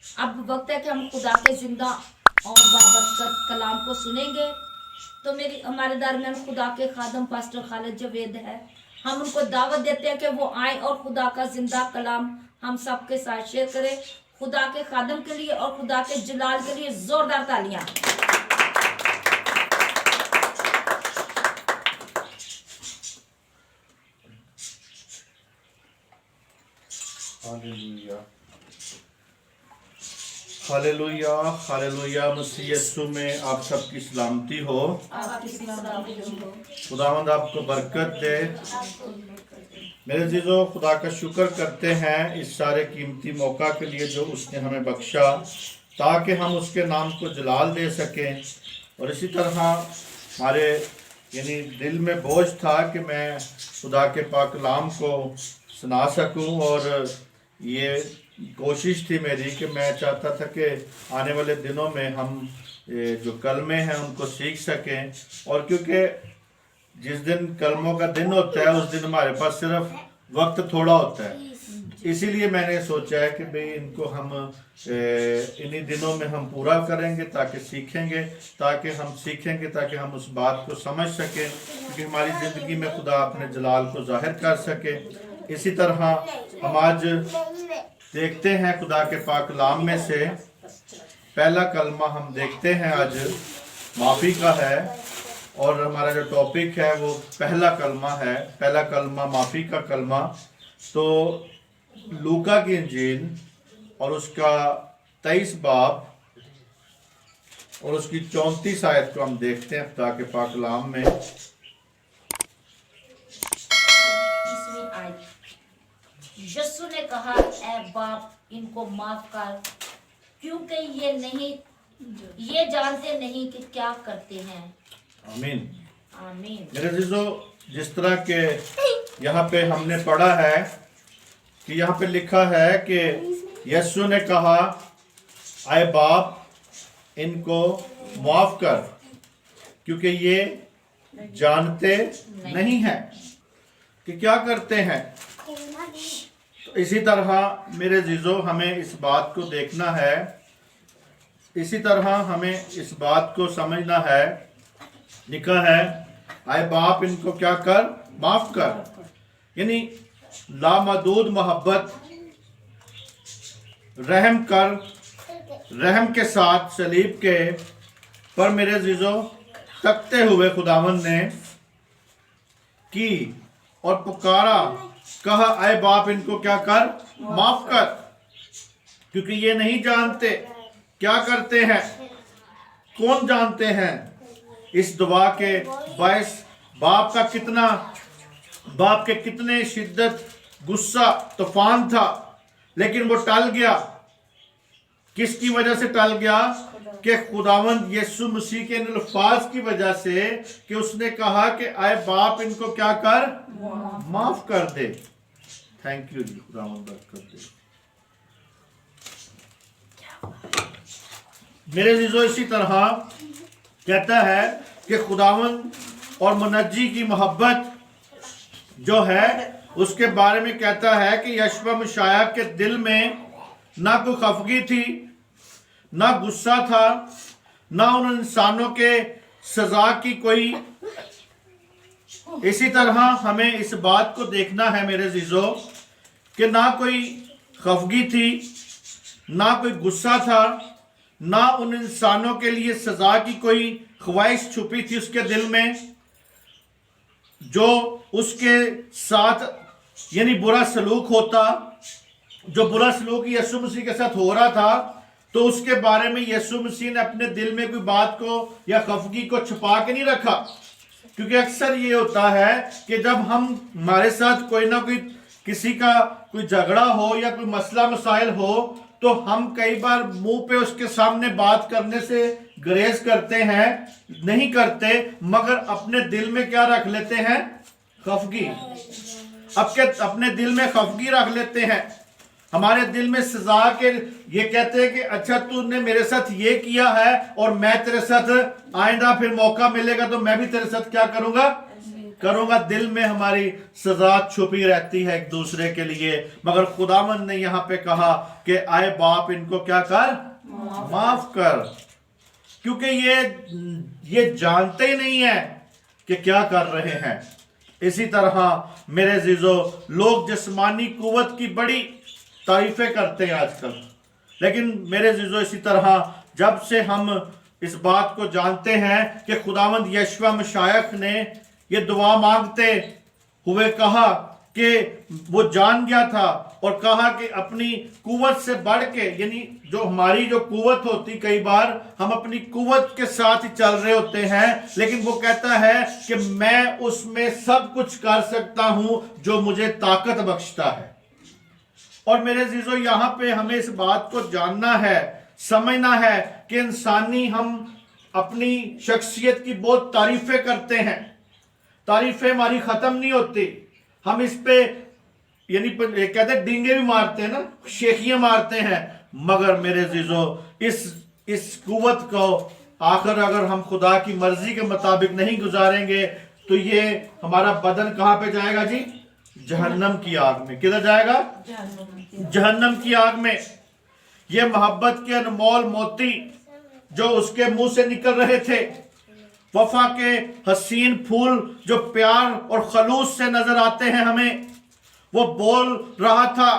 अब वक्त है कि हम खुदा के जिंदा और बाबरकत कलाम को सुनेंगे। तो हमारे दरमियान खुदा के खादम पास्टर खालिद जवेद है। हम उनको दावत देते हैं कि वो आए और खुदा का जिंदा कलाम हम सबके साथ शेयर करें। खुदा के खादम के लिए और खुदा के जलाल के लिए जोरदार तालियां। Hallelujah hallelujah hallelujah. मसीह यीशु में आप सबकी सलामती हो। खुदावंद आपको बरकत दे। मेरे अजीजों, खुदा का शुक्र करते हैं इस सारे कीमती मौका के लिए जो उसने हमें बख्शा ताकि हम उसके नाम को जलाल दे सकें। और इसी तरह हमारे यानी दिल में बोझ था कि मैं खुदा के पाक कलाम को सुना सकूं, और ये कोशिश थी मेरी कि मैं चाहता था कि आने वाले दिनों में हम जो कलमे हैं उनको सीख सकें। और क्योंकि जिस दिन कलमों का दिन होता है उस दिन हमारे पास सिर्फ वक्त थोड़ा होता है, इसीलिए मैंने सोचा है कि भाई इनको हम इन्हीं दिनों में हम पूरा करेंगे ताकि सीखेंगे, ताकि हम उस बात को समझ सकें, क्योंकि हमारी ज़िंदगी में खुदा अपने जलाल को जाहिर कर सके। इसी तरह हम आज देखते हैं खुदा के पाक कलाम में से पहला कलमा हम देखते हैं आज माफ़ी का है, और हमारा जो टॉपिक है वो पहला कलमा है। पहला कलमा माफ़ी का कलमा। तो लूका की इंजील और उसका 23 बाब और उसकी 34 आयत को हम देखते हैं खुदा के पाक कलाम में। यीशु ने कहा, ऐ बाप, इनको माफ कर, क्योंकि ये जानते नहीं कि क्या करते हैं। आमीन आमीन। मेरे अजीजों, जिस तरह के यहाँ पे हमने पढ़ा है कि यहाँ पे लिखा है कि यीशु ने कहा, ऐ बाप, इनको माफ कर, क्योंकि ये जानते नहीं हैं कि क्या करते हैं। तो इसी तरह मेरे अजीजों, हमें इस बात को देखना है, इसी तरह हमें इस बात को समझना है। लिखा है, आए बाप, इनको क्या कर, माफ कर, यानी लामहदूद मोहब्बत, रहम कर, रहम के साथ सलीब के पर मेरे अजीजों तकते हुए खुदावंद ने की और पुकारा, कहा, ऐ बाप, इनको क्या कर, माफ कर, क्योंकि ये नहीं जानते क्या करते हैं। कौन जानते हैं? इस दुआ के बायस बाप के कितने शिद्दत, गुस्सा, तूफान था, लेकिन वो टल गया। किसकी वजह से टल गया? कि खुदावंद यीशु मसीह के अल्फाज की वजह से, कि उसने कहा कि ऐ बाप, इनको क्या कर, माफ कर दे। थैंक यू जी, खुदावंद बरकत दे। मेरे अजीजों, इसी तरह कहता है कि खुदावंद और मुनज्जी की मोहब्बत जो है उसके बारे में कहता है कि यशवा मशाया के दिल में ना कोई खफगी थी, ना गुस्सा था, ना उन इंसानों के सजा की कोई। इसी तरह हमें इस बात को देखना है मेरे अजीजों कि ना कोई खफगी थी, ना कोई गुस्सा था, ना उन इंसानों के लिए सजा की कोई ख्वाहिश छुपी थी उसके दिल में, जो उसके साथ यानी बुरा सलूक होता, जो बुरा सलूक यीशु मसीह के साथ हो रहा था, तो उसके बारे में यीशु मसीह ने अपने दिल में कोई बात को या खफगी को छुपा के नहीं रखा। क्योंकि अक्सर ये होता है कि जब हमारे साथ कोई ना कोई किसी का कोई झगड़ा हो या कोई मसला मसाइल हो, तो हम कई बार मुंह पे उसके सामने बात करने से गुरेज करते हैं, नहीं करते, मगर अपने दिल में क्या रख लेते हैं? खफगी। अपने दिल में खफगी रख लेते हैं। हमारे दिल में सजा के ये कहते हैं कि अच्छा, तूने मेरे साथ ये किया है और मैं तेरे साथ आइंदा फिर मौका मिलेगा तो मैं भी तेरे साथ क्या करूंगा, करूंगा, दिल में हमारी सजा छुपी रहती है एक दूसरे के लिए। मगर खुदावंद ने यहाँ पे कहा कि आए बाप इनको क्या कर, माफ कर, क्योंकि ये जानते ही नहीं है कि क्या कर रहे हैं। इसी तरह मेरे अजीजों, लोग जिस्मानी कुव्वत की बड़ी तारीफें करते हैं आजकल, लेकिन मेरे अजीजों इसी तरह जब से हम इस बात को जानते हैं कि खुदावंद यशवा मशायख ने ये दुआ मांगते हुए कहा कि वो जान गया था और कहा कि अपनी कुव्वत से बढ़ के, यानी जो हमारी जो कुव्वत होती, कई बार हम अपनी कुव्वत के साथ ही चल रहे होते हैं, लेकिन वो कहता है कि मैं उसमें सब कुछ कर सकता हूं जो मुझे ताकत बख्शता है। और मेरे अजीजों, यहाँ पे हमें इस बात को जानना है, समझना है कि इंसानी हम अपनी शख्सियत की बहुत तारीफें करते हैं, तारीफें हमारी खत्म नहीं होती। हम इस पे यानी कहते हैं डींगे भी मारते हैं ना, शेखियां मारते हैं, मगर मेरे अजीजों इस कुव्वत को आखिर अगर हम खुदा की मर्जी के मुताबिक नहीं गुजारेंगे तो ये हमारा बदन कहां पे जाएगा जी? जहन्नम की आग में। किधर जाएगा? जहन्नम की आग में। ये मोहब्बत के अनमोल मोती जो उसके मुंह से निकल रहे थे, वफा के हसीन फूल जो प्यार और खलूस से नजर आते हैं हमें, वो बोल रहा था।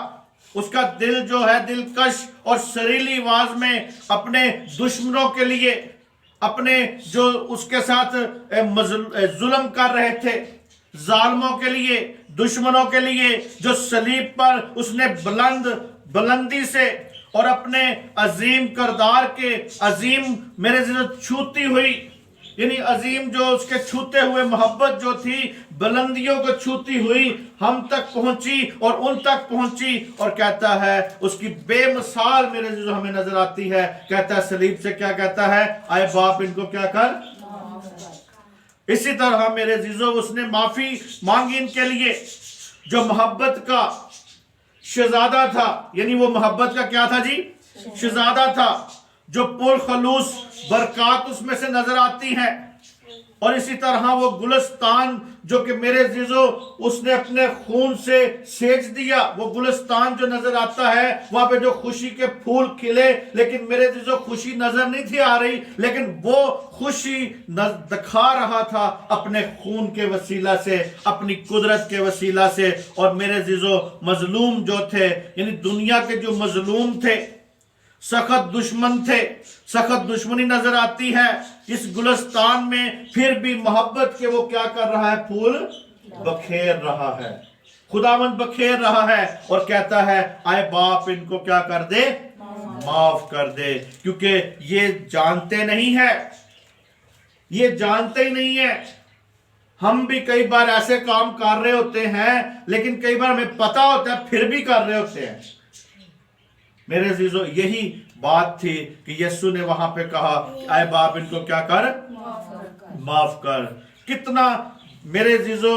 उसका दिल जो है दिलकश और सरीली आवाज में अपने दुश्मनों के लिए, अपने जो उसके साथ जुल्म कर रहे थे, जालिमों के लिए, दुश्मनों के लिए, जो सलीब पर उसने बुलंदी से और अपने अजीम करदार के अजीम मेरे छूती हुई, यानी अजीम जो उसके छूते हुए मोहब्बत जो थी, बुलंदियों को छूती हुई हम तक पहुंची और उन तक पहुंची। और कहता है उसकी बेमिसाल मेरे जो हमें नजर आती है। कहता है सलीब से क्या कहता है? आए बाप इनको क्या कर। इसी तरह मेरे अजीजों, उसने माफी मांगी इनके लिए। जो मोहब्बत का शहजादा था, यानी वो मोहब्बत का क्या था जी? शहजादा था, जो पुरखलूस बरकात उसमें से नजर आती हैं। और इसी तरह वो गुलिस्तान जो कि मेरे अजीजों उसने अपने खून से सेच दिया, वो गुलिस्तान जो नजर आता है, वहां पे जो खुशी के फूल खिले, लेकिन मेरे अजीजों खुशी नजर नहीं थी आ रही, लेकिन वो खुशी दिखा रहा था अपने खून के वसीला से, अपनी कुदरत के वसीला से। और मेरे अजीजों, मजलूम जो थे, यानी दुनिया के जो मजलूम थे, सख्त दुश्मन थे, सख्त दुश्मनी नजर आती है इस गुलिस्तान में, फिर भी मोहब्बत के वो क्या कर रहा है? फूल बखेर रहा है, खुदावंद बखेर रहा है। और कहता है आए बाप इनको क्या कर दे? माफ कर दे, क्योंकि ये जानते नहीं है, ये जानते ही नहीं है। हम भी कई बार ऐसे काम कर रहे होते हैं, लेकिन कई बार हमें पता होता है फिर भी कर रहे होते हैं। मेरे अजीजों, यही बात थी कि यीशु ने वहां पे कहा आए बाप इनको क्या कर? माफ कर। कितना मेरे अजीजों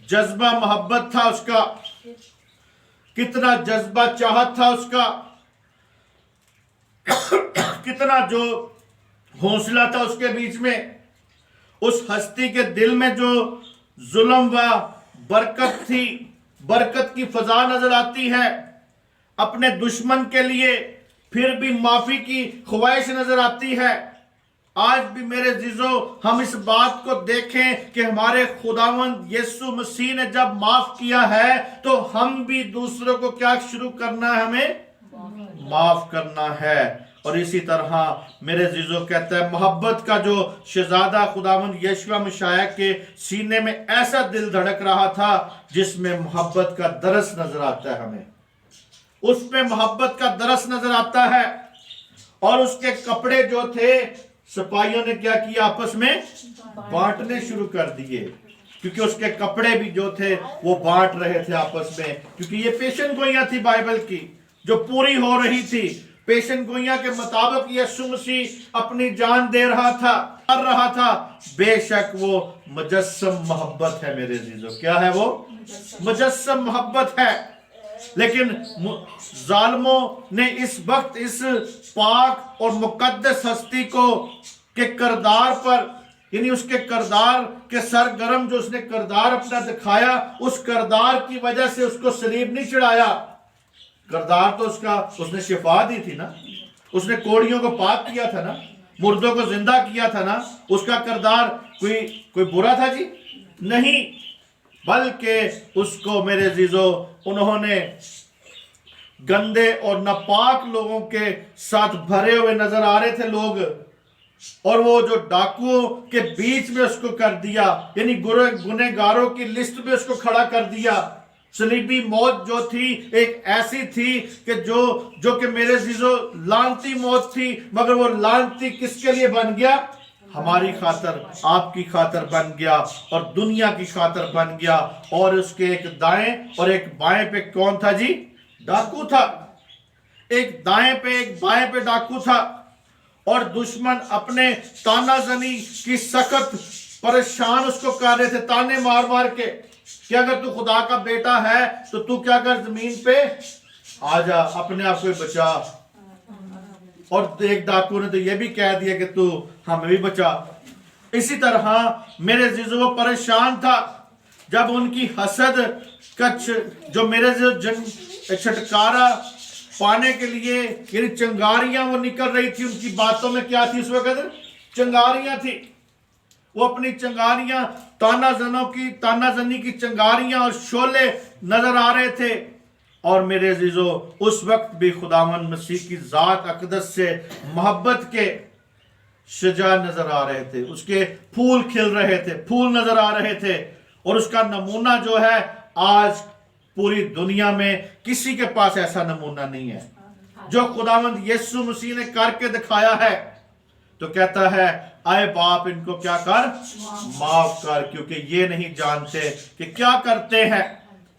जज्बा मोहब्बत था उसका, कितना जज्बा चाहत था उसका, कितना जो हौसला था उसके बीच में। उस हस्ती के दिल में जो जुल्म व बरकत थी, बरकत की फजा नजर आती है। अपने दुश्मन के लिए फिर भी माफी की ख्वाहिश नजर आती है। आज भी मेरे अजीजों, हम इस बात को देखें कि हमारे खुदावंद यीशु मसीह ने जब माफ किया है, तो हम भी दूसरों को क्या शुरू करना है? हमें माफ करना है। और इसी तरह मेरे अजीजों कहता है मोहब्बत का जो शहजादा खुदावंद यशवा मशाया के सीने में ऐसा दिल धड़क रहा था, जिसमें मोहब्बत का दरस नजर आता है, हमें उसमें मोहब्बत का दरस नजर आता है। और उसके कपड़े जो थे, सिपाहियों ने क्या किया? आपस में बांटने शुरू कर दिए, क्योंकि उसके कपड़े भी जो थे वो बांट रहे थे आपस में, क्योंकि ये पेशन गोइयां थी बाइबल की जो पूरी हो रही थी। पेशन गोइयां के मुताबिक यीशु मसीह अपनी जान दे रहा था, कर रहा था। बेशक वो मुजस्सम मोहब्बत है मेरे अजीजों। क्या है वो? मुजस्सम मोहब्बत है। लेकिन जालिमों ने इस वक्त इस पाक और मुकद्दस हस्ती को के किरदार पर یعنی اس کے کردار کے سرگرم جو اس نے کردار اپنا دکھایا، اس کردار کی وجہ سے اس کو صلیب نہیں چڑھایا۔ کردار تو اس نے شفا دی تھی نا، اس نے کوڑیوں کو پاک کیا تھا نا، مردوں کو زندہ کیا تھا نا، اس کا کردار کوئی برا تھا جی؟ نہیں، بلکہ اس کو میرے عزیزو انہوں نے گندے اور ناپاک لوگوں کے ساتھ بھرے ہوئے نظر آ رہے تھے لوگ، اور وہ جو ڈاکوؤں کے بیچ میں اس کو کر دیا، یعنی گنہگاروں کی لسٹ میں اس کو کھڑا کر دیا۔ صلیبی موت جو تھی ایک ایسی تھی کہ جو کہ میرے عزیزو لعنتی موت تھی، مگر وہ لعنتی کس کے لیے بن گیا؟ ہماری خاطر، آپ کی خاطر بن گیا، اور دنیا کی خاطر بن گیا۔ اور اس کے ایک دائیں اور ایک بائیں پہ کون تھا جی؟ ڈاکو تھا۔ ایک دائیں پہ ایک بائیں پہ ڈاکو تھا، اور دشمن اپنے تانا زنی کی سخت پریشان اس کو کر رہے تھے، تانے مار مار کے کہ اگر تو خدا کا بیٹا ہے تو کیا کر، زمین پہ آ جا، اپنے آپ کو بچا۔ اور ایک ڈاکو نے تو یہ بھی کہہ دیا کہ تو ہمیں بھی بچا۔ اسی طرح میرے عزیزو وہ پریشان تھا جب ان کی حسد کا جو میرے عزیزو چھٹکارا پانے کے لیے، یعنی چنگاریاں وہ نکل رہی تھی، ان کی باتوں میں کیا تھی اس وقت؟ چنگاریاں تھی۔ وہ اپنی چنگاریاں، تانا زنی کی چنگاریاں اور شعلے نظر آ رہے تھے۔ اور میرے عزیزو اس وقت بھی خداوند مسیح کی ذات اقدس سے محبت کے شجاع نظر آ رہے تھے، اس کے پھول کھل رہے تھے، پھول نظر آ رہے تھے۔ اور اس کا نمونہ جو ہے آج پوری دنیا میں کسی کے پاس ایسا نمونہ نہیں ہے جو خداوند یسوع مسیح نے کر کے دکھایا ہے۔ تو کہتا ہے اے باپ ان کو کیا کر، معاف کر، کیونکہ یہ نہیں جانتے کہ کیا کرتے ہیں۔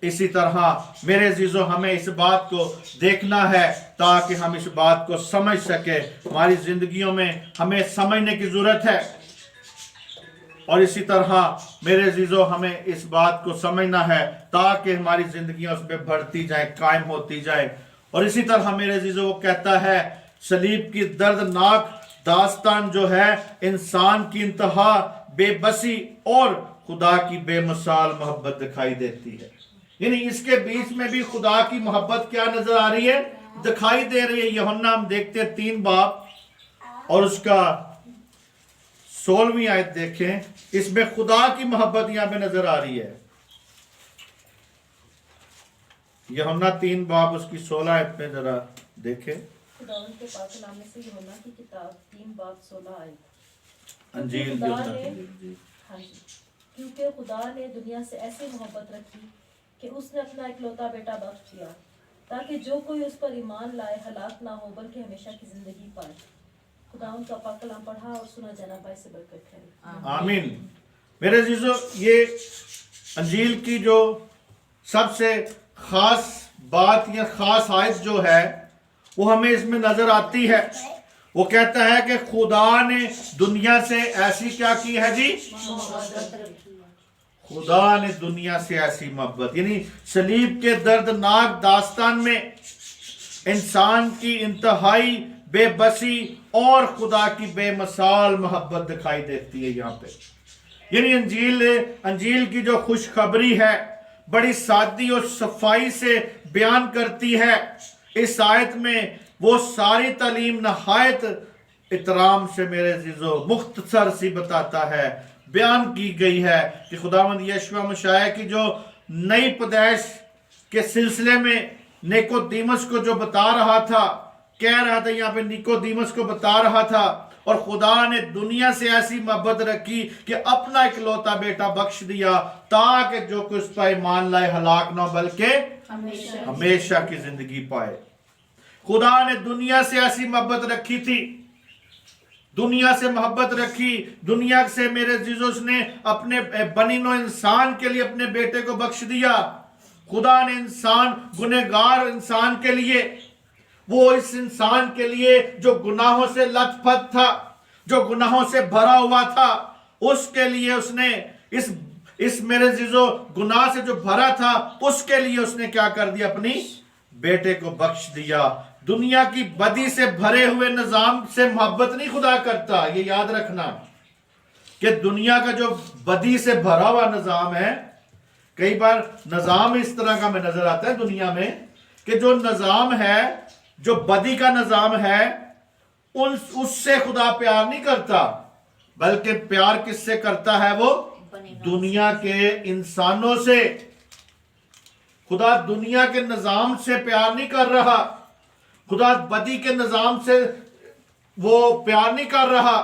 اسی طرح میرے عزیزو ہمیں اس بات کو دیکھنا ہے تاکہ ہم اس بات کو سمجھ سکے، ہماری زندگیوں میں ہمیں سمجھنے کی ضرورت ہے۔ اور اسی طرح میرے عزیزو ہمیں اس بات کو سمجھنا ہے تاکہ ہماری زندگیاں اس پہ بڑھتی جائیں، قائم ہوتی جائیں۔ اور اسی طرح میرے عزیزو وہ کہتا ہے صلیب کی دردناک داستان جو ہے انسان کی انتہا بے بسی اور خدا کی بے مثال محبت دکھائی دیتی ہے۔ یعنی اس کے بیچ میں بھی خدا کی محبت کیا نظر آ رہی ہے؟ دکھائی دے رہی ہے۔ یوحنا ہم دیکھتے ہیں 3 باب اور اس کا 16ویں آیت دیکھیں، اس میں خدا کی محبت یہاں پہ نظر آ رہی ہے۔ یوحنا 3 باب اس کی 16 آیت میں ذرا دیکھیں۔ خداوند کے پاک نامے سے یوحنا کی کتاب 3 باب 16 آیت۔ انجیل یوحنا یوحنا۔ ہاں جی، کیونکہ خدا نے دنیا سے ایسی محبت رکھی کہ اس نے اپنا اکلوتا بیٹا بخش دیا تاکہ جو کوئی اس پر ایمان لائے ہلاک نہ ہو بلکہ ہمیشہ کی زندگی پائے۔ خداوند کا پاک کلام پڑھا اور سنا جانا بھائی سے برکت کرے۔ آمین۔ میرے عزیزو یہ انجیل کی جو سب سے خاص بات یا خاص آیت جو ہے وہ ہمیں اس میں نظر آتی ہے۔ وہ کہتا ہے کہ خدا نے دنیا سے ایسی کیا کی ہے جی؟ خدا نے دنیا سے ایسی محبت، یعنی صلیب کے دردناک داستان میں انسان کی انتہائی بے بسی اور خدا کی بے مثال محبت دکھائی دیتی ہے یہاں پہ۔ یعنی انجیل کی جو خوشخبری ہے بڑی سادگی اور صفائی سے بیان کرتی ہے۔ اس آیت میں وہ ساری تعلیم نہایت احترام سے میرے عزیزو مختصر سی بتاتا ہے، بیان کی گئی ہے کہ خداوند یشوع مسیح کی جو نئی پیدائش کے سلسلے میں نیکودیمس کو جو بتا رہا تھا، کہہ رہا تھا یہاں پہ نیکودیمس کو بتا رہا تھا، اور خدا نے دنیا سے ایسی محبت رکھی کہ اپنا اکلوتا بیٹا بخش دیا تاکہ جو کوئی اس پر ایمان لائے ہلاک نہ ہو بلکہ ہمیشہ کی زندگی پائے۔ خدا نے دنیا سے ایسی محبت رکھی تھی، دنیا سے محبت رکھی، دنیا سے میرے عزیزو اس نے اپنے بنی نوع انسان کے لیے اپنے بیٹے کو بخش دیا۔ خدا نے گنہگار انسان کے لیے، وہ اس انسان کے لیے جو گناہوں سے لت پت تھا، جو گناہوں سے بھرا ہوا تھا، اس کے لیے اس نے اس میرے عزیزو گناہ سے جو بھرا تھا اس کے لیے اس نے کیا کر دیا؟ اپنی بیٹے کو بخش دیا۔ دنیا کی بدی سے بھرے ہوئے نظام سے محبت نہیں خدا کرتا، یہ یاد رکھنا کہ دنیا کا جو بدی سے بھرا ہوا نظام ہے, کئی بار نظام اس طرح کا میں نظر آتا ہے دنیا میں کہ جو نظام ہے, جو بدی کا نظام ہے, اس سے خدا پیار نہیں کرتا, بلکہ پیار کس سے کرتا ہے؟ وہ دنیا کے انسانوں سے. خدا دنیا کے نظام سے پیار نہیں کر رہا, خدا بدی کے نظام سے وہ پیار نہیں کر رہا,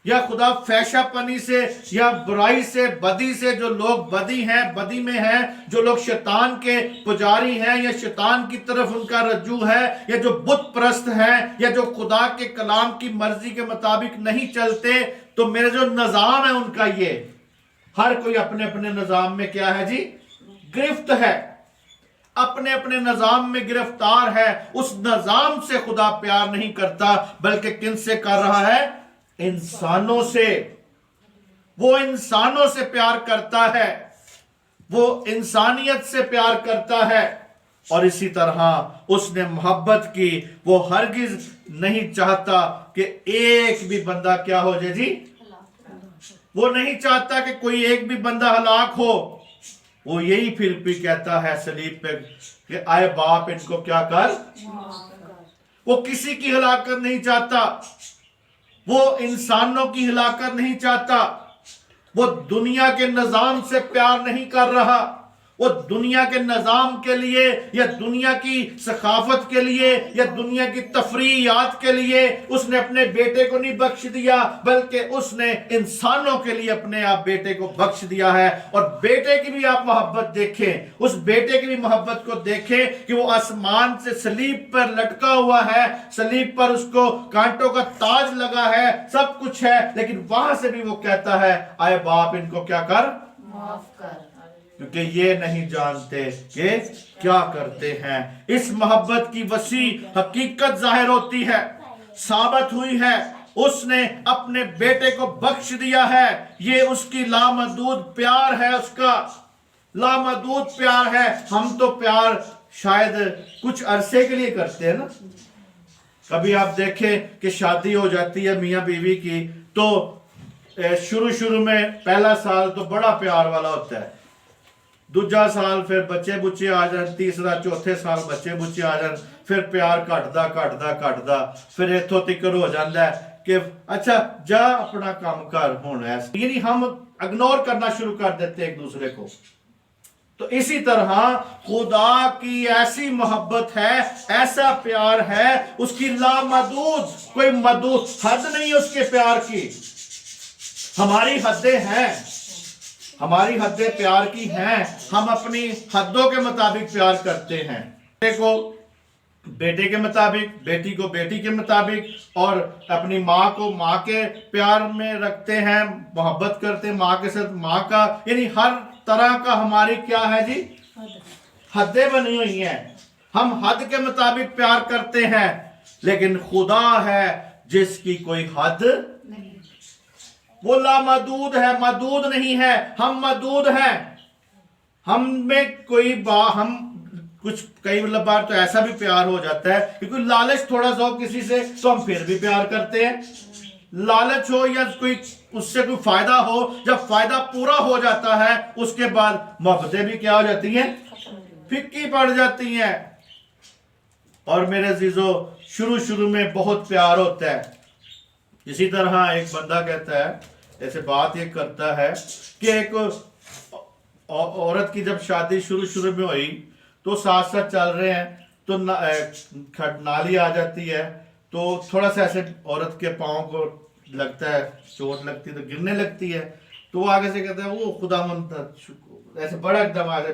یا خدا فحشہ پنی سے یا برائی سے, بدی سے, جو لوگ بدی ہیں, بدی میں ہیں, جو لوگ شیطان کے پجاری ہیں یا شیطان کی طرف ان کا رجوع ہے, یا جو بت پرست ہیں, یا جو خدا کے کلام کی مرضی کے مطابق نہیں چلتے, تو میرے جو نظام ہے ان کا, یہ ہر کوئی اپنے اپنے نظام میں کیا ہے جی؟ گرفت ہے, اپنے اپنے نظام میں گرفتار ہے. اس نظام سے خدا پیار نہیں کرتا, بلکہ کن سے کر رہا ہے؟ انسانوں سے. وہ انسانوں سے پیار کرتا ہے, وہ انسانیت سے پیار کرتا ہے, اور اسی طرح اس نے محبت کی. وہ ہرگز نہیں چاہتا کہ ایک بھی بندہ کیا ہو جائے جی؟ وہ نہیں چاہتا کہ کوئی ایک بھی بندہ ہلاک ہو. وہ یہی پھر بھی کہتا ہے صلیب پہ کہ آئے باپ ان کو کیا کر. وہ کسی کی ہلاکت نہیں چاہتا, وہ انسانوں کی ہلاکت نہیں چاہتا, وہ دنیا کے نظام سے پیار نہیں کر رہا. وہ دنیا کے نظام کے لیے یا دنیا کی ثقافت کے لیے یا دنیا کی تفریحات کے لیے اس نے اپنے بیٹے کو نہیں بخش دیا, بلکہ اس نے انسانوں کے لیے اپنے آپ بیٹے کو بخش دیا ہے. اور بیٹے کی بھی آپ محبت دیکھیں, اس بیٹے کی بھی محبت کو دیکھیں کہ وہ آسمان سے صلیب پر لٹکا ہوا ہے, صلیب پر اس کو کانٹوں کا تاج لگا ہے, سب کچھ ہے, لیکن وہاں سے بھی وہ کہتا ہے آئے باپ ان کو کیا کر, معاف کر, کیونکہ یہ نہیں جانتے کہ کیا کرتے ہیں. اس محبت کی وسیع حقیقت ظاہر ہوتی ہے, ثابت ہوئی ہے. اس نے اپنے بیٹے کو بخش دیا ہے. یہ اس کی لامحدود پیار ہے, اس کا لامحدود پیار ہے. ہم تو پیار شاید کچھ عرصے کے لیے کرتے ہیں نا. کبھی آپ دیکھیں کہ شادی ہو جاتی ہے میاں بیوی کی, تو شروع میں پہلا سال تو بڑا پیار والا ہوتا ہے, دوجا سال پھر بچے بچے آ جان, تیسرا چوتھے سال بچے بچے آ جان, پھر پیار گھٹدا پھر ایتھوں تکر ہو جاندہ ہے کہ اچھا جا اپنا کام کر ہونا ہے. یعنی ہم اگنور کرنا شروع کر دیتے ایک دوسرے کو. تو اسی طرح خدا کی ایسی محبت ہے, ایسا پیار ہے, اس کی لامحدود, کوئی محدود حد نہیں ہے اس کے پیار کی. ہماری حدیں ہیں, ہماری حدیں پیار کی ہیں, ہم اپنی حدوں کے مطابق پیار کرتے ہیں. بیٹے کو بیٹے کے مطابق, بیٹی کو بیٹی کے مطابق, اور اپنی ماں کو ماں کے پیار میں رکھتے ہیں, محبت کرتے ہیں ماں کے ساتھ ماں کا. یعنی ہر طرح کا ہماری کیا ہے جی, حدیں بنی ہوئی ہیں. ہم حد کے مطابق پیار کرتے ہیں, لیکن خدا ہے جس کی کوئی حد نہیں, وہ لامحدود ہے, محدود نہیں ہے. ہم محدود ہیں, ہم میں کوئی ہم کچھ کئی بار تو ایسا بھی پیار ہو جاتا ہے کہ کوئی لالچ تھوڑا سا ہو کسی سے تو ہم پھر بھی پیار کرتے ہیں. لالچ ہو یا کوئی اس سے کوئی فائدہ ہو, جب فائدہ پورا ہو جاتا ہے اس کے بعد محبتیں بھی کیا ہو جاتی ہیں, پھکی پڑ جاتی ہیں. اور میرے عزیزو شروع میں بہت پیار ہوتا ہے. اسی طرح ایک بندہ کہتا ہے, ایسے بات یہ کرتا ہے کہ ایک عورت کی جب شادی شروع میں ہوئی تو ساتھ چل رہے ہیں, تو نالی آ جاتی ہے, تو تھوڑا سا ایسے عورت کے پاؤں کو لگتا ہے, چوٹ لگتی ہے تو گرنے لگتی ہے. تو وہ آگے سے کہتا ہے وہ خدا مند, ایسے بڑا ایک دم آگے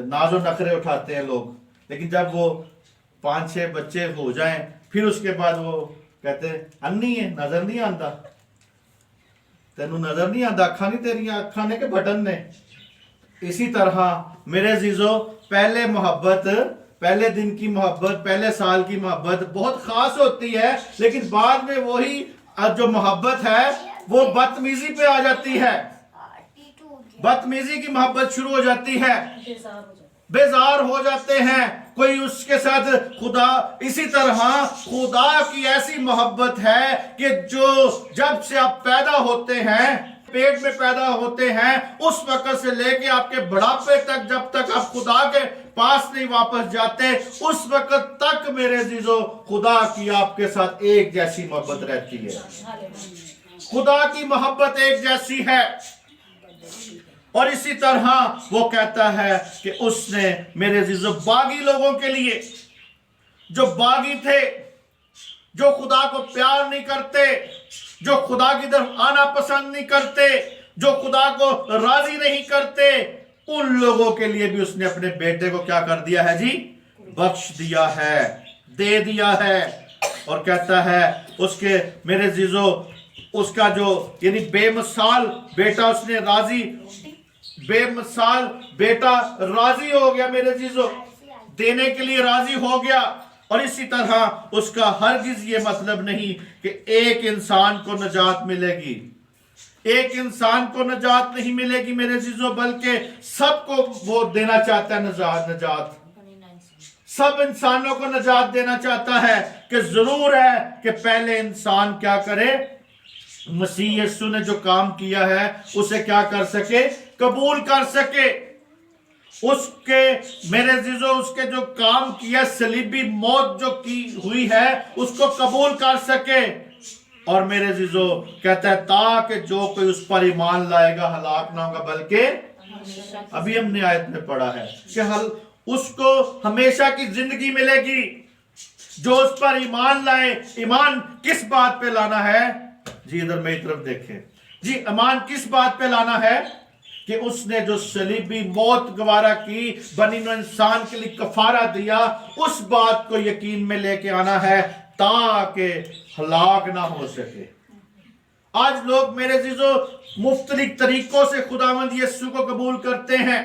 ناز و نخرے اٹھاتے ہیں لوگ. لیکن جب وہ 5-6 بچے ہو جائیں پھر اس کے بعد وہ کہتے ہیں انی ہے, نظر نہیں آتا, تینوں نظر نہیں آتا, اکھاں نہیں تیریاں, اکھاں نے کہ بٹن نے. اسی طرح میرے عزیزو پہلے محبت, پہلے دن کی محبت, پہلے سال کی محبت بہت خاص ہوتی ہے, لیکن بعد میں وہی جو محبت ہے وہ بدتمیزی پہ آ جاتی ہے, بدتمیزی کی محبت شروع ہو جاتی ہے. बेजार हो जाते हैं, कोई उसके साथ खुदा, इसी तरह खुदा की ऐसी मोहब्बत है कि जो जब से आप पैदा होते हैं, पेट में पैदा होते हैं, उस वक्त से लेके आपके बुढ़ापे तक, जब तक आप खुदा के पास नहीं वापस जाते, उस वक्त तक मेरे अजीजों खुदा की आपके साथ एक जैसी मोहब्बत रहती है। खुदा की मोहब्बत एक जैसी है। और इसी तरह वो कहता है कि उसने मेरे अजीजों बागी लोगों के लिए, जो बागी थे, जो खुदा को प्यार नहीं करते, जो खुदा की तरफ आना पसंद नहीं करते, जो खुदा को राजी नहीं करते, उन लोगों के लिए भी उसने अपने बेटे को क्या कर दिया है जी? बख्श दिया है, दे दिया है। और कहता है उसके मेरे अजीजों, उसका जो यानी बेमिसाल बेटा उसने राजी, बेमिसाल बेटा राजी हो गया मेरे अजीजों, देने के लिए राजी हो गया। और इसी तरह उसका हरगिज ये मतलब नहीं कि एक इंसान को नजात मिलेगी, एक इंसान को नजात नहीं मिलेगी मेरे अजीजों, बल्कि सबको वो देना चाहता है नजात। सब इंसानों को नजात देना चाहता है कि जरूर है कि पहले इंसान क्या करे, मसीह यीशु ने जो काम किया है उसे क्या कर सके, कबूल कर सके। उसके मेरे अजीजों, उसके जो काम किया, सलीबी मौत जो की हुई है, उसको कबूल कर सके। और मेरे अजीजों कहता है ताकि जो कोई उस पर ईमान लाएगा हलाक ना होगा, बल्कि अभी हमने आयत में पढ़ा है कि उसको हमेशा की जिंदगी मिलेगी। जो उस पर ईमान लाए, ईमान किस बात पे लाना है जी? इधर मेरी तरफ देखें जी, ईमान किस बात पे लाना है कि उसने जो सलीबी मौत गवारा की, बनी नौ इंसान के लिए कफारा दिया, उस बात को यकीन में लेके आना है ताकि हलाक ना हो सके। आज लोग मेरे अजीजों मुख्तलिफ तरीकों से खुदावंद यीशु को कबूल करते हैं,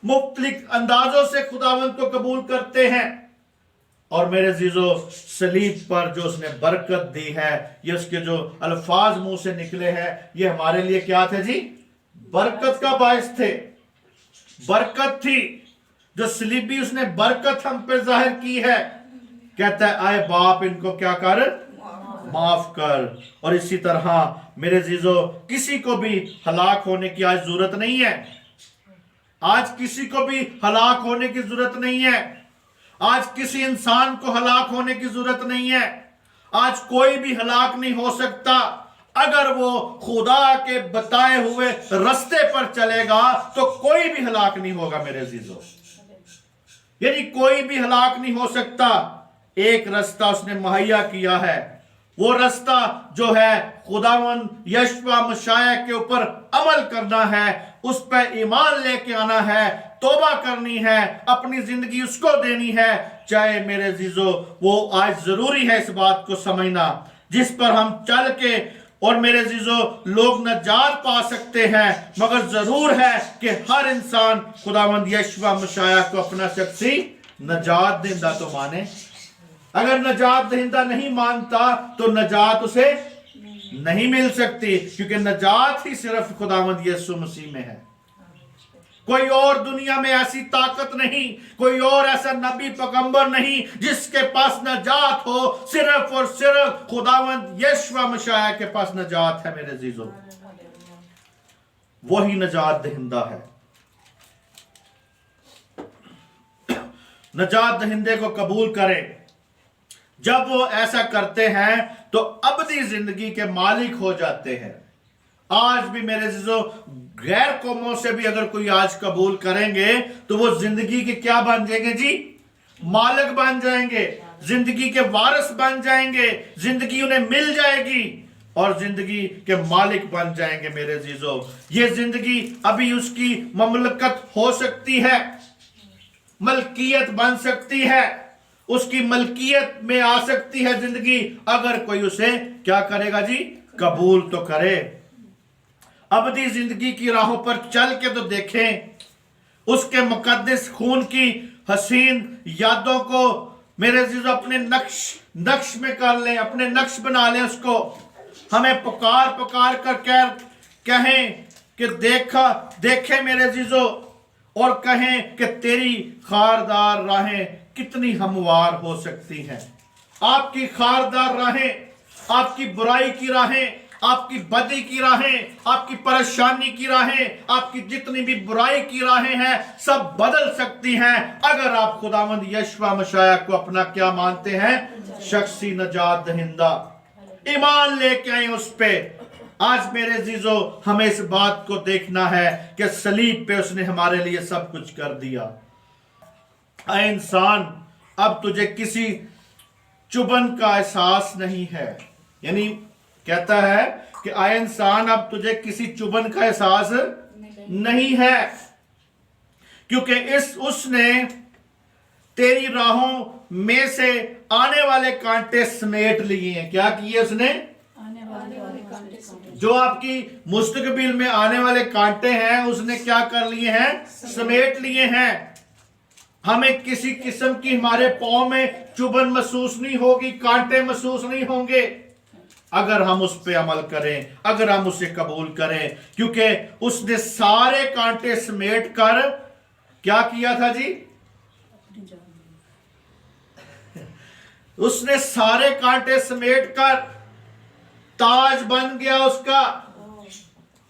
मुख्तलिफ अंदाजों से खुदावंद को कबूल करते हैं। और मेरे अजीजों सलीब पर जो उसने बरकत दी है, ये उसके जो अल्फाज मुंह से निकले हैं, ये हमारे लिए क्या थे जी? बरकत का बायस थे, बरकत थी। जो सलीबी उसने बरकत हम पे जाहिर की है, कहता है आए बाप इनको क्या कर, माफ कर। और इसी तरह मेरे अजीजों किसी को भी हलाक होने की आज जरूरत नहीं है, आज किसी को भी हलाक होने की जरूरत नहीं है, आज किसी इंसान को हलाक होने की जरूरत नहीं है। आज कोई भी हलाक नहीं हो सकता अगर वो खुदा के बताए हुए रास्ते पर चलेगा, तो कोई भी हलाक नहीं होगा मेरे अजीजों, यानी कोई भी हलाक नहीं हो सकता। एक रास्ता उसने मुहैया किया है, वो रास्ता जो है खुदावंद यशवा मशाया के ऊपर अमल करना है, उस पर ईमान लेके आना है, तौबा करनी है, अपनी जिंदगी उसको देनी है। चाहे मेरे अजीजों वो आज जरूरी है इस बात को समझना, जिस पर हम चल के और मेरे अजीजों लोग नजात पा सकते हैं, मगर जरूर है कि हर इंसान खुदावंद यशवा मशाया को अपना शख्सी नजात देंदा तो माने। अगर नजात दहिंदा नहीं मानता तो नजात उसे नहीं मिल सकती, क्योंकि नजात ही सिर्फ खुदावंद यीशु मसीह में है। कोई और दुनिया में ऐसी ताकत नहीं, कोई और ऐसा नबी पैगंबर नहीं जिसके पास नजात हो। सिर्फ और सिर्फ खुदावंद यीशु मसीह के पास नजात है मेरे अजीजों, वही नजात दहिंदा है। नजात दहिंदे को कबूल करें। जब वो ऐसा करते हैं तो अबदी जिंदगी के मालिक हो जाते हैं। आज भी मेरे अजीजों गैर कौमों से भी अगर कोई आज कबूल करेंगे तो वो जिंदगी के क्या बन जाएंगे जी? मालिक बन जाएंगे, जिंदगी के वारिस बन जाएंगे, जिंदगी उन्हें मिल जाएगी और जिंदगी के मालिक बन जाएंगे मेरे अजीजों। ये जिंदगी अभी उसकी ममलकत हो सकती है, मलकियत बन सकती है, उसकी मलकियत में आ सकती है जिंदगी, अगर कोई उसे क्या करेगा जी? कबूल तो करे। अबदी जिंदगी की राहों पर चल के तो देखें, उसके मुकद्दस खून की हसीन यादों को मेरे अजीजों अपने नक्श में कर लें, अपने नक्श बना लें उसको। हमें पुकार कर कहें कि देखें मेरे अजीजों, और कहें कि तेरी खारदार राहें कितनी हमवार हो सकती हैं। आपकी खारदार राहें, आपकी बुराई की राहें, आपकी बदी की राहें, आपकी परेशानी की राहें, आपकी जितनी भी बुराई की राहें हैं सब बदल सकती हैं अगर आप खुदावंद यशवा मशाया को अपना क्या मानते हैं, शख्सी नजात दहिंदा, ईमान लेके आए उस पे। आज मेरे जीजो हमें इस बात को देखना है कि सलीब पे उसने हमारे लिए सब कुछ कर दिया। ऐ इंसान, अब तुझे किसी चुभन का एहसास नहीं है। यानी कहता है कि ऐ इंसान, अब तुझे किसी चुभन का एहसास नहीं है, क्योंकि उसने तेरी राहों में से आने वाले कांटे समेट लिए हैं। क्या किए उसने? जो आपकी मुस्तकबिल में आने वाले कांटे हैं उसने क्या कर लिए हैं? समेट लिए हैं। हमें किसी किस्म की हमारे पांव में चुभन महसूस नहीं होगी, कांटे महसूस नहीं होंगे अगर हम उस पे अमल करें, अगर हम उसे कबूल करें, क्योंकि उसने सारे कांटे समेट कर क्या किया था जी? उसने सारे कांटे समेट कर ताज बन गया उसका,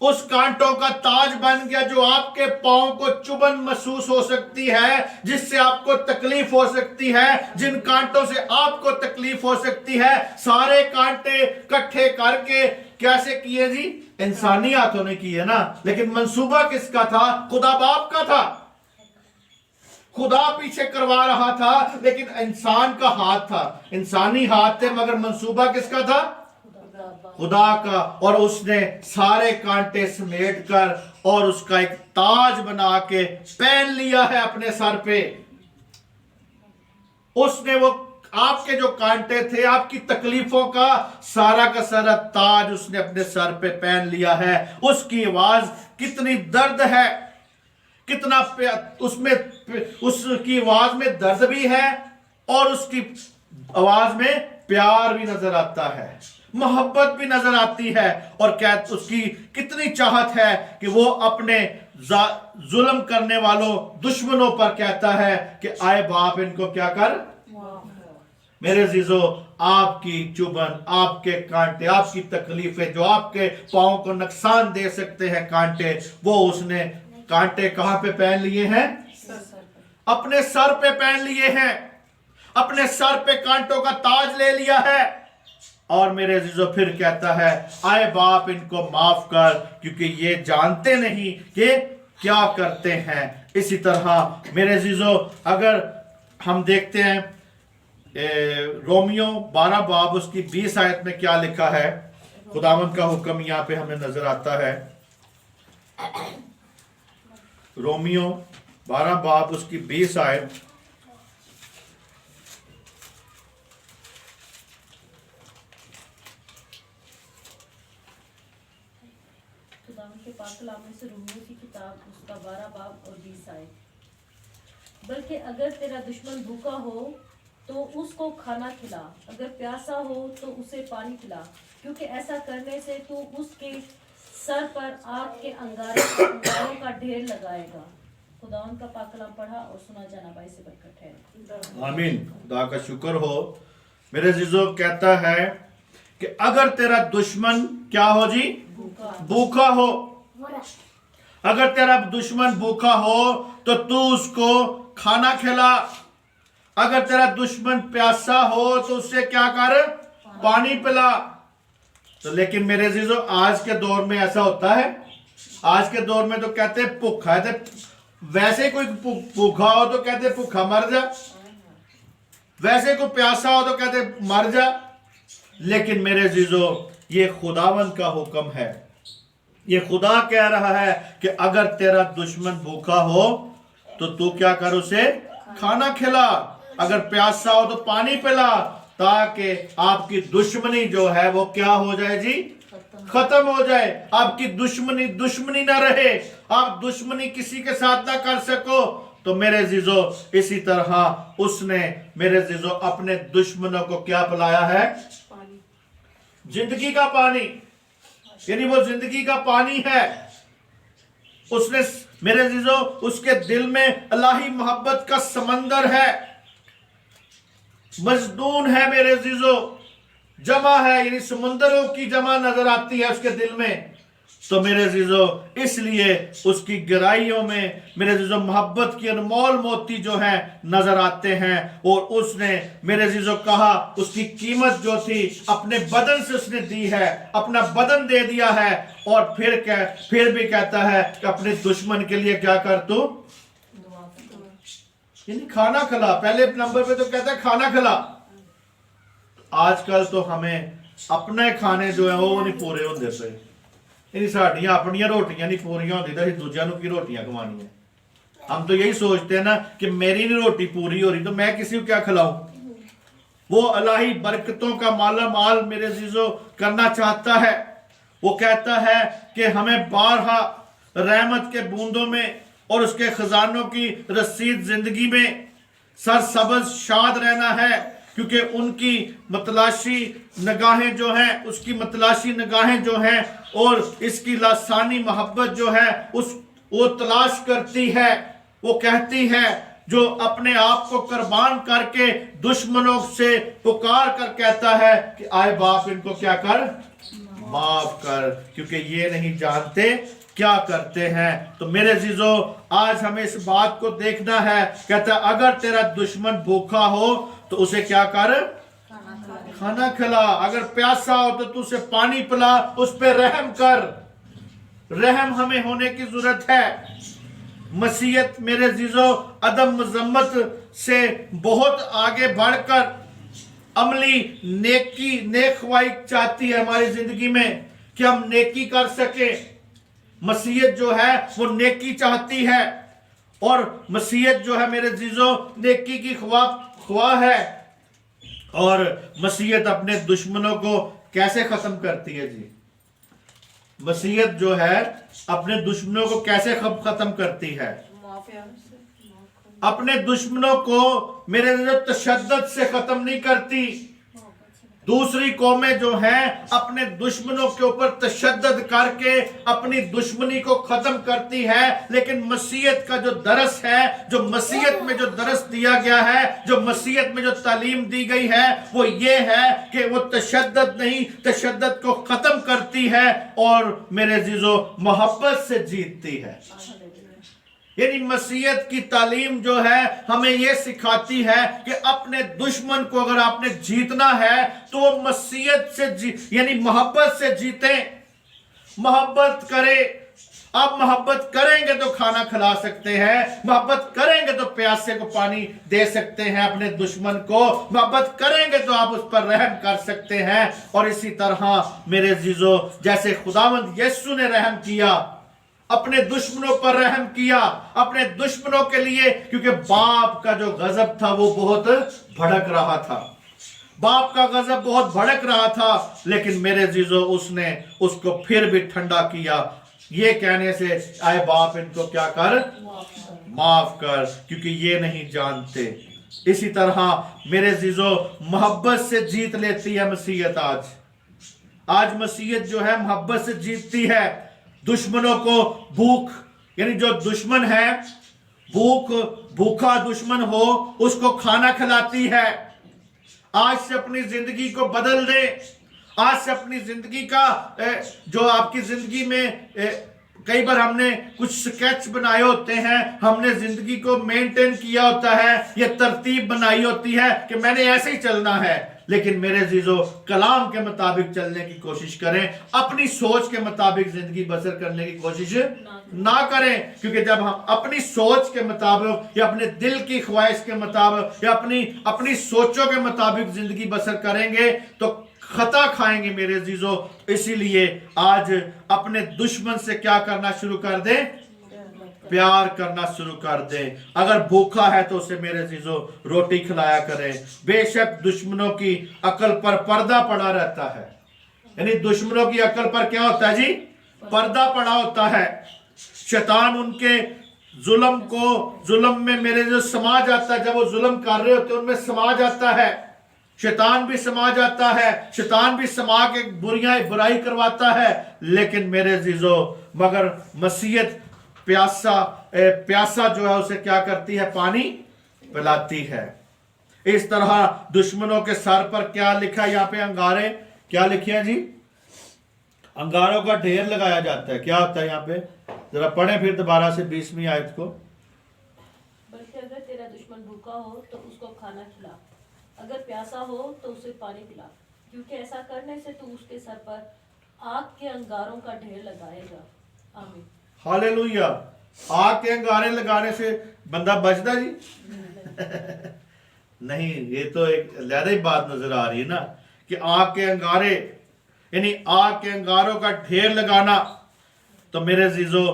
उस कांटों का ताज बन गया जो आपके पांव को चुभन महसूस हो सकती है, जिससे आपको तकलीफ हो सकती है, जिन कांटों से आपको तकलीफ हो सकती है। सारे कांटे इकट्ठे करके कैसे किए जी? इंसानी हाथों ने किए ना, लेकिन मंसूबा किसका था? खुदा बाप का था। खुदा पीछे करवा रहा था, लेकिन इंसान का हाथ था। इंसानी हाथ थे मगर मंसूबा किसका था? खुदा का। और उसने सारे कांटे समेट कर और उसका एक ताज बना के पहन लिया है अपने सर पे। उसने वो आपके जो कांटे थे, आपकी तकलीफों का सारा ताज उसने अपने सर पे पहन लिया है। उसकी आवाज कितनी दर्द है, कितना उसमें, उसकी आवाज में दर्द भी है और उसकी आवाज में प्यार भी नजर आता है, मोहब्बत भी नजर आती है। और क्या उसकी कितनी चाहत है कि वो अपने जुल्म करने वालों दुश्मनों पर कहता है कि आए बाप इनको क्या कर। मेरे जीजो, आपकी चुभन, आपके कांटे, आपकी तकलीफें जो आपके पांव को नुकसान दे सकते हैं कांटे, वो उसने कांटे कहां पे पहन लिए हैं? अपने सर पे पहन लिए हैं। अपने सर पे कांटों का ताज ले लिया है। और मेरे अजीजों फिर कहता है, आए बाप इनको माफ कर, क्योंकि ये जानते नहीं कि क्या करते हैं। इसी तरह मेरे अजीजों अगर हम देखते हैं रोमियो 12 बाब उसकी 20 आयत में क्या लिखा है, खुदावंद का हुक्म यहां पे हमें नजर आता है। रोमियो 12 बाब उसकी 20 आयत, के पाक कलाम में से रोमियो की किताब उसका 12 बाब और 20 आयत। बल्कि अगर तेरा दुश्मन भूखा हो तो उसको खाना खिला, अगर प्यासा हो तो उसे पानी पिला, क्योंकि ऐसा करने से तू उसके सर पर आग के अंगारों का ढेर लगाएगा। खुदावंद का पाक कलाम पढ़ा और सुना जाना भाई से बरकत है। आमीन। खुदा का शुक्र हो। मेरे अजीजों कहता है कि अगर तेरा दुश्मन क्या हो जी? भूखा हो। अगर तेरा दुश्मन भूखा हो तो तू उसको खाना खिला। अगर तेरा दुश्मन प्यासा हो तो उससे क्या कर? पानी पिला। तो लेकिन मेरे अजीजों आज के दौर में ऐसा होता है। आज के दौर में तो कहते भूखा है, वैसे कोई भूखा हो तो कहते भूखा मर जा, वैसे कोई प्यासा हो तो कहते मर जा। लेकिन मेरे अजीजों ये खुदावंद का हुक्म है। ये खुदा कह रहा है कि अगर तेरा दुश्मन भूखा हो तो तू क्या कर? उसे खाना खिला। अगर प्यासा हो तो पानी पिला, ताकि आपकी दुश्मनी जो है वो क्या हो जाए जी? खत्म हो जाए। आपकी दुश्मनी ना रहे, आप दुश्मनी किसी के साथ ना कर सको। तो मेरे अजीजों इसी तरह उसने मेरे अजीजों अपने दुश्मनों को क्या पिलाया है? जिंदगी का पानी। यानी वो जिंदगी का पानी है। उसने मेरे अजीजों, उसके दिल में अल्लाही मोहब्बत का समंदर है, मजदून है मेरे अजीजों, जमा है, यानी समुंदरों की जमा नजर आती है उसके दिल में। तो मेरे अजीजों, इसलिए उसकी गहराइयों में मेरे अजीजों मोहब्बत की अनमोल मोती जो है नजर आते हैं। और उसने मेरे अजीजों कहा, उसकी कीमत जो थी अपने बदन से उसने दी है, अपना बदन दे दिया है। और फिर भी कहता है कि अपने दुश्मन के लिए क्या कर तू, यानी खाना खिला। पहले नंबर पे तो कहता है खाना खिला। आजकल तो हमें अपने खाने जो है वो नहीं पूरे होंदे पे, यानी साड़ियां अपनियां रोटियां नहीं पूरियां होंदी तो दूसरों को की रोटियां खवानी है। हम तो यही सोचते हैं ना कि मेरी नहीं रोटी पूरी हो रही तो मैं किसी को क्या खिलाऊं। वो अल्लाही बरकतों का माला माल मेरे अजीजों करना चाहता है। वो कहता है कि हमें बारहा रहमत के बूंदों में और उसके खजानों की रसीद जिंदगी में सरसब्ज शाद रहना है, क्योंकि उनकी मतलाशी निगाहें जो हैं, उसकी मतलाशी निगाहें जो हैं और इसकी लासानी मोहब्बत जो है वो तलाश करती है। वो कहती है, जो अपने आप को कुर्बान करके दुश्मनों से पुकार कर कहता है कि आए बाप इनको क्या कर, माफ कर, क्योंकि ये नहीं जानते क्या करते हैं। तो मेरे अजीजों, आज हमें इस बात को देखना है। कहता है अगर तेरा दुश्मन भूखा हो तो उसे क्या कर, खाना खिला। अगर प्यासा हो तो तू उसे पानी पिला, उस पे रहम कर। रहम हमें होने की जरूरत है। मसीहत मेरे अजीजों अदम मजम्मत से बहुत आगे बढ़कर अमली नेकी नेकवाई चाहती है हमारी जिंदगी में कि हम नेकी कर सके। मसीहत जो है वो नेकी चाहती है, और मसीहत जो है मेरे अजीजों नेकी की ख्वाह है। और मसीहत अपने दुश्मनों को कैसे खत्म करती है जी? मसीहत जो है अपने दुश्मनों को कैसे खत्म करती है? अपने दुश्मनों को मेरे तशद्दुद से खत्म नहीं करती। दूसरी कौमें जो हैं अपने दुश्मनों के ऊपर तशद्दुद करके अपनी दुश्मनी को खत्म करती है, लेकिन मसीहत का जो दरस है, जो मसीहत में जो दरस दिया गया है, जो मसीहत में जो तालीम दी गई है, वो ये है कि वो तशद्दुद नहीं, तशद्दुद को खत्म करती है और मेरे अजीजों मोहब्बत से जीतती है। यानी मसीहत की तालीम जो है हमें यह सिखाती है कि अपने दुश्मन को अगर आपने जीतना है तो वो मसीहत से यानी मोहब्बत से जीते, मोहब्बत करे। आप मोहब्बत करेंगे तो खाना खिला सकते हैं, मोहब्बत करेंगे तो प्यासे को पानी दे सकते हैं, अपने दुश्मन को मोहब्बत करेंगे तो आप उस पर रहम कर सकते हैं। और इसी तरह मेरे अजीजों, जैसे खुदावंद यीशु ने रहम किया, अपने दुश्मनों पर रहम किया, अपने दुश्मनों के लिए, क्योंकि बाप का जो गजब था वो बहुत भड़क रहा था, बाप का गजब बहुत भड़क रहा था। लेकिन मेरे अजीजों उसने उसको फिर भी ठंडा किया, ये कहने से आए बाप इनको क्या कर, माफ कर, क्योंकि ये नहीं जानते। इसी तरह मेरे अजीजों मोहब्बत से जीत लेती है मसीहत। आज मसीहत जो है मोहब्बत से जीतती है। दुश्मनों को भूख, यानी जो दुश्मन है भूखा दुश्मन हो उसको खाना खिलाती है। आज से अपनी जिंदगी को बदल दे। आज से अपनी जिंदगी का जो आपकी जिंदगी में कई बार हमने कुछ स्केच बनाए होते हैं, हमने जिंदगी को मेंटेन किया होता है, ये तरतीब बनाई होती है कि मैंने ऐसे ही चलना है। लेकिन मेरे अजीजों कलाम के मुताबिक चलने की कोशिश करें, अपनी सोच के मुताबिक जिंदगी बसर करने की कोशिश ना करें। क्योंकि जब हम अपनी सोच के मुताबिक या अपने दिल की ख्वाहिश के मुताबिक या अपनी सोचों के मुताबिक जिंदगी बसर करेंगे तो खता खाएंगे मेरे अजीजों। इसीलिए आज अपने दुश्मन से क्या करना शुरू कर दें, प्यार करना शुरू कर दे। अगर भूखा है तो उसे मेरे अजीजों रोटी खिलाया करें। बेशक दुश्मनों की अकल पर पर्दा पड़ा रहता है, यानी दुश्मनों की अकल पर क्या होता है जी, पर्दा पड़ा होता है। शैतान उनके जुल्म में मेरे जो समा जाता है, जब वो जुल्म कर रहे होते हैं उनमें समा जाता है। शैतान भी समा जाता है, शैतान भी समा के बुराई करवाता है। लेकिन मेरे अजीजों मगर मसीहत प्यासा जो है उसे क्या करती है, पानी पिलाती है। इस तरह दुश्मनों के सर पर क्या लिखा है यहाँ पे, अंगारे, क्या लिखे हैं जी, अंगारों का ढेर लगाया जाता है। क्या होता है यहाँ पे, जरा पढ़ें फिर दोबारा से 20वीं आयत को। बल्कि अगर तेरा दुश्मन भूखा हो तो उसको खाना खिला, अगर प्यासा हो तो उसे पानी पिला, क्योंकि ऐसा करने से तू उसके सर पर आग के अंगारों का ढेर लगाएगा। आमीन। हालेलुया। आग के अंगारे लगाने से बंदा बचता जी? नहीं, ये तो एक अलग ही बात नजर आ रही है ना, कि आग के अंगारे, यानी आग के अंगारों का ढेर लगाना। तो मेरे जीजो,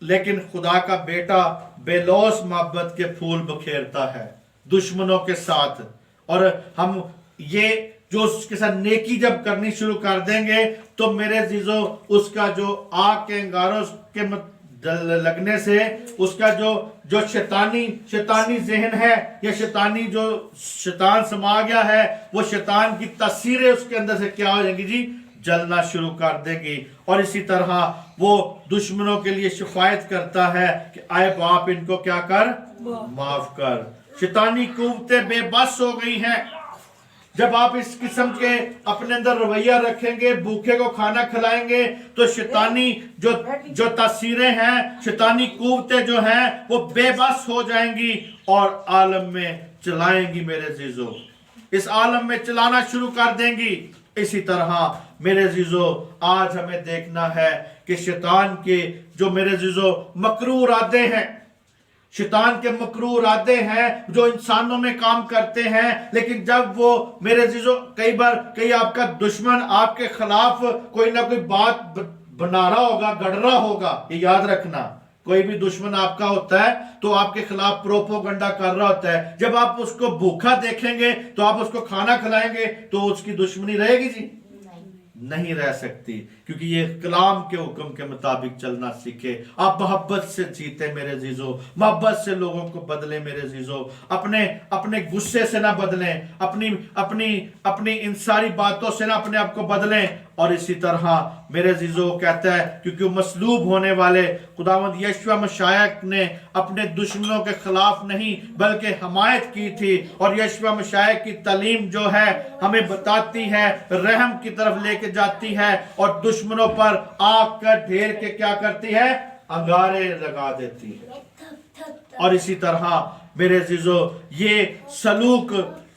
लेकिन खुदा का बेटा बेलौस मोहब्बत के फूल बखेरता है दुश्मनों के साथ। और हम ये जो उसके साथ नेकी जब करनी शुरू कर देंगे तो मेरे जीजो, उसका जो आग के अंगारों के लगने से उसका जो शैतानी जहन है, या शैतानी जो शैतान समा गया है, वो शैतान की तस्वीरें उसके अंदर से क्या हो जाएंगी जी, जलना शुरू कर देगी। और इसी तरह वो दुश्मनों के लिए शिफायत करता है कि आए बाप, इनको क्या कर, माफ कर। शैतानी कुव्वतें बेबस हो गई हैं। जब आप इस किस्म के अपने अंदर रवैया रखेंगे, भूखे को खाना खिलाएंगे, तो शैतानी जो तस्वीरें हैं, शैतानी कुव्वतें जो हैं, वो बेबस हो जाएंगी और आलम में चलाएंगी मेरे जीजो, इस आलम में चलाना शुरू कर देंगी। इसी तरह मेरे जीजो, आज हमें देखना है कि शैतान के जो मेरे जीजो मकरू इरादे हैं, शैतान के मकरू इरादे हैं जो इंसानों में काम करते हैं, लेकिन जब वो मेरे जीजो, कई बार आपका दुश्मन आपके खिलाफ कोई ना कोई बात बना रहा होगा, गढ़ रहा होगा, ये याद रखना। कोई भी दुश्मन आपका होता है तो आपके खिलाफ प्रोपोगंडा कर रहा होता है। जब आप उसको भूखा देखेंगे तो आप उसको खाना खिलाएंगे तो उसकी दुश्मनी रहेगी जी? नहीं रह सकती, क्योंकि ये कलाम के हुक्म के मुताबिक चलना सीखे। आप मोहब्बत से जीते मेरे जीजो, मोहब्बत से लोगों को बदले मेरे जीजो, अपने गुस्से से ना बदलें, अपनी इन सारी बातों से ना अपने आप को बदलें। और इसी तरह मेरे जीजो कहता है, क्योंकि मसलूब होने वाले खुदावंद यीशु मसीह ने अपने दुश्मनों के खिलाफ नहीं बल्कि हमायत की थी। और यीशु मसीह की तालीम जो है हमें बताती है, रहम की तरफ लेके जाती है, और दुश्मनों पर आग का ढेर के क्या करती है, अंगारे लगा देती है। और इसी तरह मेरे जीजो, ये सलूक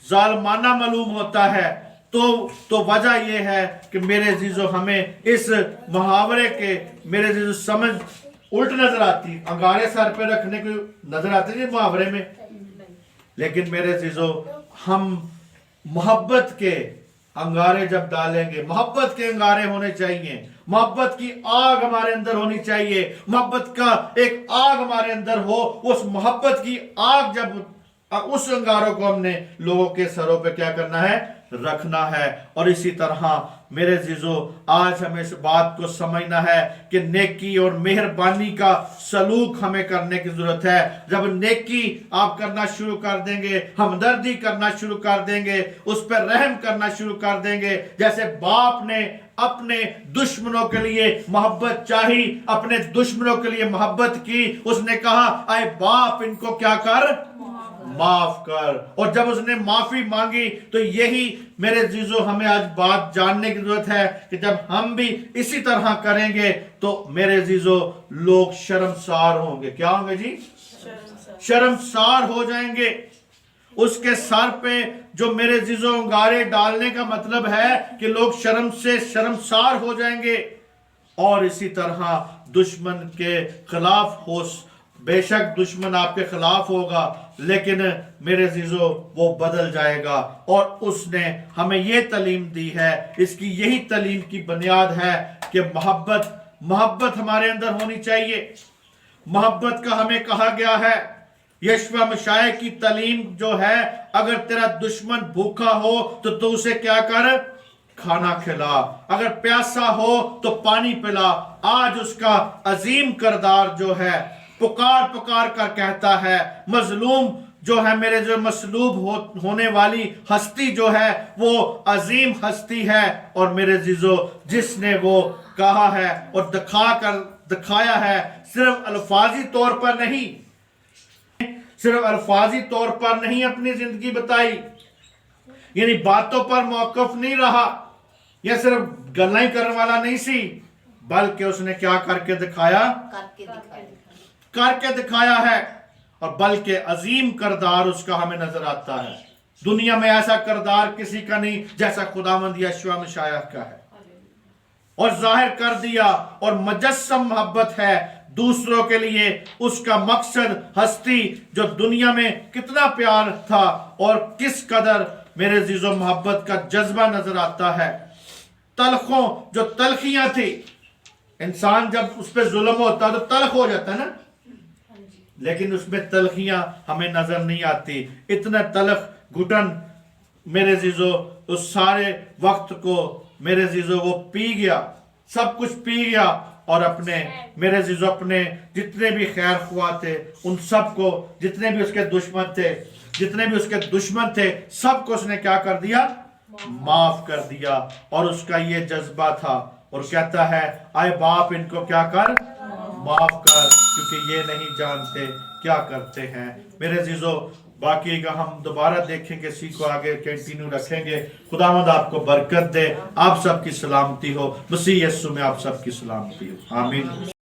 जालमाना मालूम होता है। तो वजह यह है कि मेरे जीजो, हमें इस मुहावरे के मेरे जीजो समझ उल्ट नजर आती। अंगारे सर पे रखने को नजर आती है मुहावरे में, लेकिन मेरे जीजो, हम मोहब्बत के अंगारे जब डालेंगे, मोहब्बत के अंगारे होने चाहिए, मोहब्बत की आग हमारे अंदर होनी चाहिए, मोहब्बत का एक आग हमारे अंदर हो। उस मोहब्बत की आग जब, उस अंगारों को हमने लोगों के सरों पे क्या करना है, रखना है। और इसी तरह मेरे जीजो, आज हमें इस बात को समझना है कि नेकी और मेहरबानी का सलूक हमें करने की जरूरत है। जब नेकी आप करना शुरू कर देंगे, हमदर्दी करना शुरू कर देंगे, उस पर रहम करना शुरू कर देंगे, जैसे बाप ने अपने दुश्मनों के लिए मोहब्बत चाही, अपने दुश्मनों के लिए मोहब्बत की, उसने कहा आए बाप, इनको क्या कर, माफ कर। और जब उसने माफी मांगी, तो यही मेरे जीजो हमें आज बात जानने की जरूरत है कि जब हम भी इसी तरह करेंगे तो मेरे जीजो लोग शर्मसार होंगे। क्या होंगे जी? शर्मसार हो जाएंगे। उसके सर पे जो मेरे जीजो अंगारे डालने का मतलब है कि लोग शर्म से शर्मसार हो जाएंगे। और इसी तरह दुश्मन के खिलाफ हो, बेशक दुश्मन आपके खिलाफ होगा, लेकिन मेरे जीजो वो बदल जाएगा। और उसने हमें ये तालीम दी है, इसकी यही तालीम की बुनियाद है कि मोहब्बत हमारे अंदर होनी चाहिए। मोहब्बत का हमें कहा गया है, यीशु मसीह की तालीम जो है, अगर तेरा दुश्मन भूखा हो तो तू उसे क्या कर, खाना खिला, अगर प्यासा हो तो पानी पिला। आज उसका अजीम किरदार जो है, पुकार कर कहता है, मजलूम जो है मेरे जो मसलूब होने वाली हस्ती जो है, वो अजीम हस्ती है। और मेरे जीजो, जिसने वो कहा है और दिखा कर दिखाया है, सिर्फ अल्फाजी तौर पर नहीं, सिर्फ अल्फाजी तौर पर नहीं अपनी जिंदगी बताई, यानी बातों पर मौकफ नहीं रहा, या सिर्फ गल्लां ही करने वाला नहीं सी, बल्कि उसने क्या करके दिखाया, करके दिखाया है। और बल्कि अजीम करदार उसका हमें नजर आता है। दुनिया में ऐसा करदार किसी का नहीं जैसा खुदावंद यशुआ मसीह का है, और जाहिर कर दिया। और मुजस्सम मोहब्बत है दूसरों के लिए, उसका मकसद हस्ती जो दुनिया में कितना प्यार था और किस कदर मेरे अजीजों मोहब्बत का जज्बा नजर आता है। तलखों जो तलखियां थी, इंसान जब उस पर जुल्म होता तो तलख हो जाता है ना, लेकिन उसमें तलखियां हमें नजर नहीं आती। इतना तलख घुटन मेरे अजीजों उस सारे वक्त को मेरे अजीजों वो पी गया, सब कुछ पी गया, और अपने मेरे अजीजों अपने जितने भी खैर ख्वाह थे उन सबको, जितने भी उसके दुश्मन थे, जितने भी उसके दुश्मन थे, सबको उसने क्या कर दिया, माफ कर दिया। और उसका ये जज्बा था, और कहता है आए बाप इनको क्या कर, माफ कर, क्योंकि ये नहीं जानते क्या करते हैं। मेरे अजीजों बाकी का हम दोबारा देखेंगे, सीखो आगे कंटिन्यू रखेंगे। खुदावंद आपको बरकत दे, आप सबकी सलामती हो, मसीह यीशु में आप सबकी सलामती हो, आमीन।